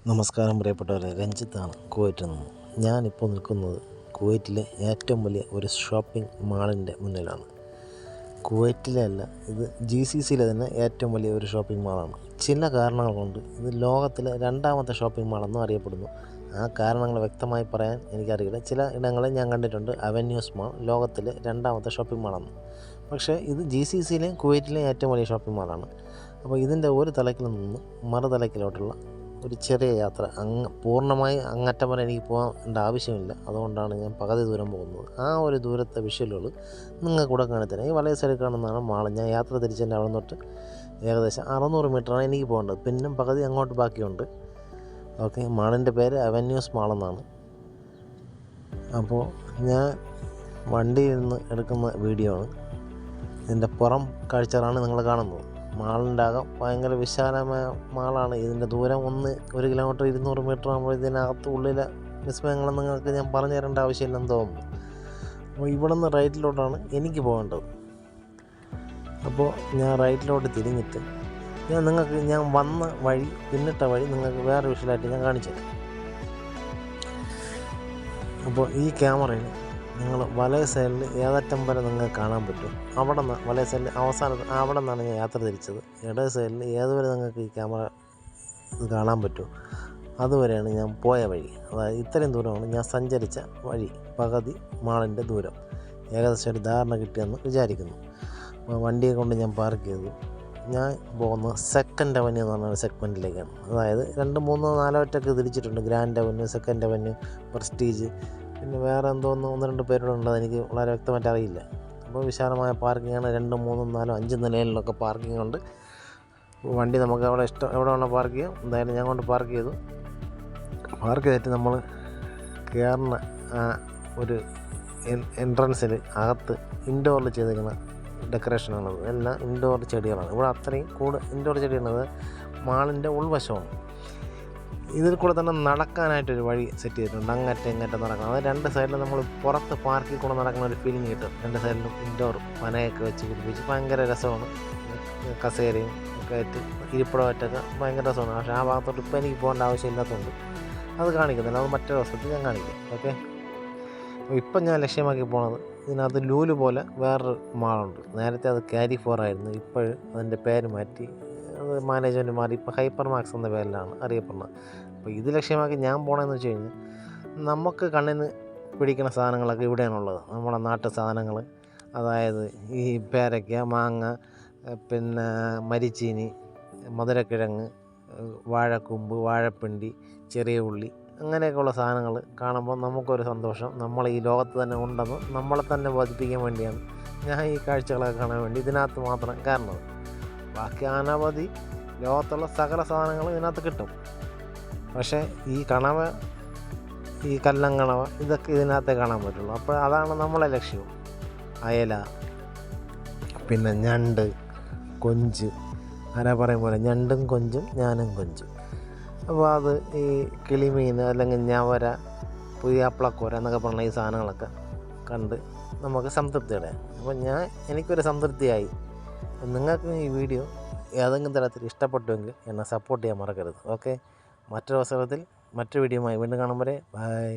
നമസ്കാരം പ്രിയപ്പെട്ടവരെ, രഞ്ജിത്താണ് കുവൈറ്റിൽ നിന്ന്. ഞാനിപ്പോൾ നിൽക്കുന്നത് കുവൈറ്റിലെ ഏറ്റവും വലിയ ഒരു ഷോപ്പിംഗ് മാളിൻ്റെ മുന്നിലാണ്. കുവൈറ്റിലെ അല്ല, ഇത് GCCയിലെ തന്നെ ഏറ്റവും വലിയ ഒരു ഷോപ്പിംഗ് മാളാണ്. ചില കാരണങ്ങൾ കൊണ്ട് ഇത് ലോകത്തിലെ രണ്ടാമത്തെ ഷോപ്പിംഗ് മാളെന്നും അറിയപ്പെടുന്നു. ആ കാരണങ്ങൾ വ്യക്തമായി പറയാൻ എനിക്കറിയില്ല. ചില ഇടങ്ങളിൽ ഞാൻ കണ്ടിട്ടുണ്ട് അവന്യൂസ് മാൾ ലോകത്തിലെ രണ്ടാമത്തെ ഷോപ്പിംഗ് മാളെന്ന്. പക്ഷേ ഇത് GCCയിലെയും കുവൈറ്റിലെയും ഏറ്റവും വലിയ ഷോപ്പിംഗ് മാളാണ്. അപ്പോൾ ഇതിൻ്റെ ഒരു തലക്കിൽ നിന്ന് മറുതലക്കിലോട്ടുള്ള ഒരു ചെറിയ യാത്ര, പൂർണ്ണമായി അങ്ങറ്റം വരെ എനിക്ക് പോകേണ്ട ആവശ്യമില്ല. അതുകൊണ്ടാണ് ഞാൻ പകുതി ദൂരം പോകുന്നത്. ആ ഒരു ദൂരത്തെ വിഷ്വലുകൾ നിങ്ങൾക്ക് കൂടെ കാണിത്തരാം. ഈ വലയ സൈഡിൽ കാണുന്നതാണ് മാൾ. ഞാൻ യാത്ര തിരിച്ചതിൻ്റെ അവിടെ തൊട്ട് ഏകദേശം 600 മീറ്ററാണ് എനിക്ക് പോകേണ്ടത്. പിന്നെ പകുതി അങ്ങോട്ട് ബാക്കിയുണ്ട്. ഓക്കെ, മാളിൻ്റെ പേര് അവന്യൂസ് മാളെന്നാണ്. അപ്പോൾ ഞാൻ വണ്ടിയിൽ നിന്ന് എടുക്കുന്ന വീഡിയോ ആണ്. ഇതിൻ്റെ പുറം കാഴ്ചകളാണ് നിങ്ങൾ കാണുന്നത്. മാളിൻ്റെ അകം ഭയങ്കര വിശാലമായ മാളാണ്. ഇതിൻ്റെ ദൂരം 1 കിലോമീറ്റർ 200 മീറ്റർ ആകുമ്പോൾ ഇതിനകത്ത് ഉള്ളിലെ വിസ്മയങ്ങൾ നിങ്ങൾക്ക് ഞാൻ പറഞ്ഞു തരേണ്ട ആവശ്യമില്ലെന്ന് തോന്നുന്നു. അപ്പോൾ ഇവിടെ നിന്ന് റൈറ്റിലോട്ടാണ് എനിക്ക് പോകേണ്ടത്. അപ്പോൾ ഞാൻ റൈറ്റിലോട്ട് തിരിഞ്ഞിട്ട് ഞാൻ വന്ന വഴി, പിന്നിട്ട വഴി നിങ്ങൾക്ക് വേറെ വിഷ്വലായിട്ട് ഞാൻ കാണിച്ചു തരാം. അപ്പോൾ ഈ ക്യാമറയിൽ നിങ്ങൾ വലയ സൈഡിൽ ഏതറ്റം വരെ നിങ്ങൾക്ക് കാണാൻ പറ്റും. അവിടെ നിന്ന് വലയ സൈഡിൽ അവിടെ നിന്നാണ് ഞാൻ യാത്ര തിരിച്ചത്. ഇടേ സൈഡിൽ ഏതുവരെ നിങ്ങൾക്ക് ഈ ക്യാമറ ഇത് കാണാൻ പറ്റും അതുവരെയാണ് ഞാൻ പോയ വഴി. അതായത് ഇത്രയും ദൂരമാണ് ഞാൻ സഞ്ചരിച്ച വഴി, പകുതി മാളിൻ്റെ ദൂരം. ഏകദേശം ഒരു ധാരണ കിട്ടിയെന്ന് വിചാരിക്കുന്നു. വണ്ടിയെ കൊണ്ട് ഞാൻ പാർക്ക് ചെയ്തു. ഞാൻ പോകുന്നത് സെക്കൻഡ് അവന്യൂ എന്ന് പറഞ്ഞ സെഗ്മെൻറ്റിലേക്കാണ്. അതായത് 2, 3, 4 ഒറ്റക്ക് തിരിച്ചിട്ടുണ്ട്. Grand avenue, second avenue, prestige, പിന്നെ വേറെ എന്തോന്ന് 1, 2 പേരുടെ ഉണ്ട്, അതെനിക്ക് വളരെ വ്യക്തമായിട്ട് അറിയില്ല. അപ്പോൾ വിശാലമായ പാർക്കിങ്ങാണ്. 2, 3, 4, 5 നിലയിലൊക്കെ പാർക്കിംഗ് ഉണ്ട്. വണ്ടി നമുക്ക് അവിടെ എവിടെ വേണം പാർക്ക് ചെയ്യാം. എന്തായാലും ഞാൻ കൊണ്ട് പാർക്ക് ചെയ്തു. പാർക്ക് ചെയ്തിട്ട് നമ്മൾ കയറുന്ന ഒരു എൻട്രൻസിൽ അകത്ത് ഇൻഡോറിൽ ചെയ്തിരിക്കുന്ന ഡെക്കറേഷനാണത്. എല്ലാം ഇൻഡോർ ചെടികളാണ്. ഇവിടെ അത്രയും ഇൻഡോർ ചെടിയാണത്. മാളിൻ്റെ ഉൾവശമാണ്. ഇതിൽ കൂടെ തന്നെ നടക്കാനായിട്ടൊരു വഴി സെറ്റ് ചെയ്തിട്ടുണ്ട്. അങ്ങറ്റം ഇങ്ങറ്റം നടക്കണം. അത് 2 സൈഡിലും നമ്മൾ പുറത്ത് പാർക്കിൽ കൂടെ നടക്കുന്ന ഒരു ഫീലിംഗ് കിട്ടും. 2 സൈഡിലും ഇൻഡോർ പനയൊക്കെ വെച്ച് പിടിപ്പിച്ച് ഭയങ്കര രസമാണ്. കസേരയും ഒക്കെ ആയിട്ട് ഇരിപ്പിടമായിട്ടൊക്കെ ഭയങ്കര രസമാണ്. പക്ഷേ ആ ഭാഗത്തോട്ട് ഇപ്പോൾ എനിക്ക് പോകേണ്ട ആവശ്യമില്ലാത്തതുകൊണ്ട് അത് കാണിക്കുന്നില്ല. അത് മറ്റൊരു ദിവസത്തിൽ ഞാൻ കാണിക്കാം. ഓക്കെ, ഇപ്പം ഞാൻ ലക്ഷ്യമാക്കി പോണത് ഇതിനകത്ത് ലൂല് പോലെ വേറൊരു മാളുണ്ട്. നേരത്തെ അത് Carrefour ആയിരുന്നു. ഇപ്പോഴും അതിൻ്റെ പേര് മാറ്റി, അത് മാനേജ്മെൻറ്റ് മാറി. ഇപ്പോൾ ഹൈപ്പർ മാക്സ് എന്ന പേരിലാണ് അറിയപ്പെടുന്നത്. അപ്പോൾ ഇത് ലക്ഷ്യമാക്കി ഞാൻ പോകണമെന്ന് വെച്ച് കഴിഞ്ഞാൽ, നമുക്ക് കണ്ണിന് പിടിക്കുന്ന സാധനങ്ങളൊക്കെ ഇവിടെയാണുള്ളത്. നമ്മുടെ നാട്ടു സാധനങ്ങൾ, അതായത് ഈ പേരയ്ക്ക, മാങ്ങ, പിന്നെ മരിച്ചീനി, മധുരക്കിഴങ്ങ്, വാഴക്കൂമ്പ്, വാഴപ്പിണ്ടി, ചെറിയ ഉള്ളി, അങ്ങനെയൊക്കെയുള്ള സാധനങ്ങൾ കാണുമ്പോൾ നമുക്കൊരു സന്തോഷം. നമ്മൾ ഈ ലോകത്ത് തന്നെ ഉണ്ടെന്ന് നമ്മളെ തന്നെ ബോധിപ്പിക്കാൻ വേണ്ടിയാണ് ഞാൻ ഈ കാഴ്ചകളൊക്കെ കാണാൻ വേണ്ടി ഇതിനകത്ത് മാത്രം കയറുന്നത്. ബാക്കി അനവധി ലോകത്തുള്ള സകല സാധനങ്ങളും ഇതിനകത്ത് കിട്ടും. പക്ഷേ ഈ കണവ, ഈ കല്ലങ്കണവ, ഇതൊക്കെ ഇതിനകത്തേ കാണാൻ പറ്റുള്ളൂ. അപ്പോൾ അതാണ് നമ്മളെ ലക്ഷ്യം. അയല, പിന്നെ ഞണ്ട്, കൊഞ്ച്, ആരാ പറയും പോലെ ഞണ്ടും കൊഞ്ചും ഞാനും കൊഞ്ചും. അപ്പോൾ അത് ഈ കിളിമീൻ, അല്ലെങ്കിൽ ഞവര, പുയ്യാപ്പിളക്കോര എന്നൊക്കെ പറഞ്ഞ ഈ സാധനങ്ങളൊക്കെ കണ്ട് നമുക്ക് സംതൃപ്തിയുടെ. അപ്പോൾ എനിക്കൊരു സംതൃപ്തിയായി. നിങ്ങൾക്ക് ഈ വീഡിയോ ഏതെങ്കിലും തരത്തിൽ ഇഷ്ടപ്പെട്ടുവെങ്കിൽ എന്നെ സപ്പോർട്ട് ചെയ്യാൻ മറക്കരുത്. ഓക്കെ, മറ്റൊരു അവസരത്തിൽ മറ്റൊരു വീഡിയോയുമായി വീണ്ടും കാണും വരെ ബൈ.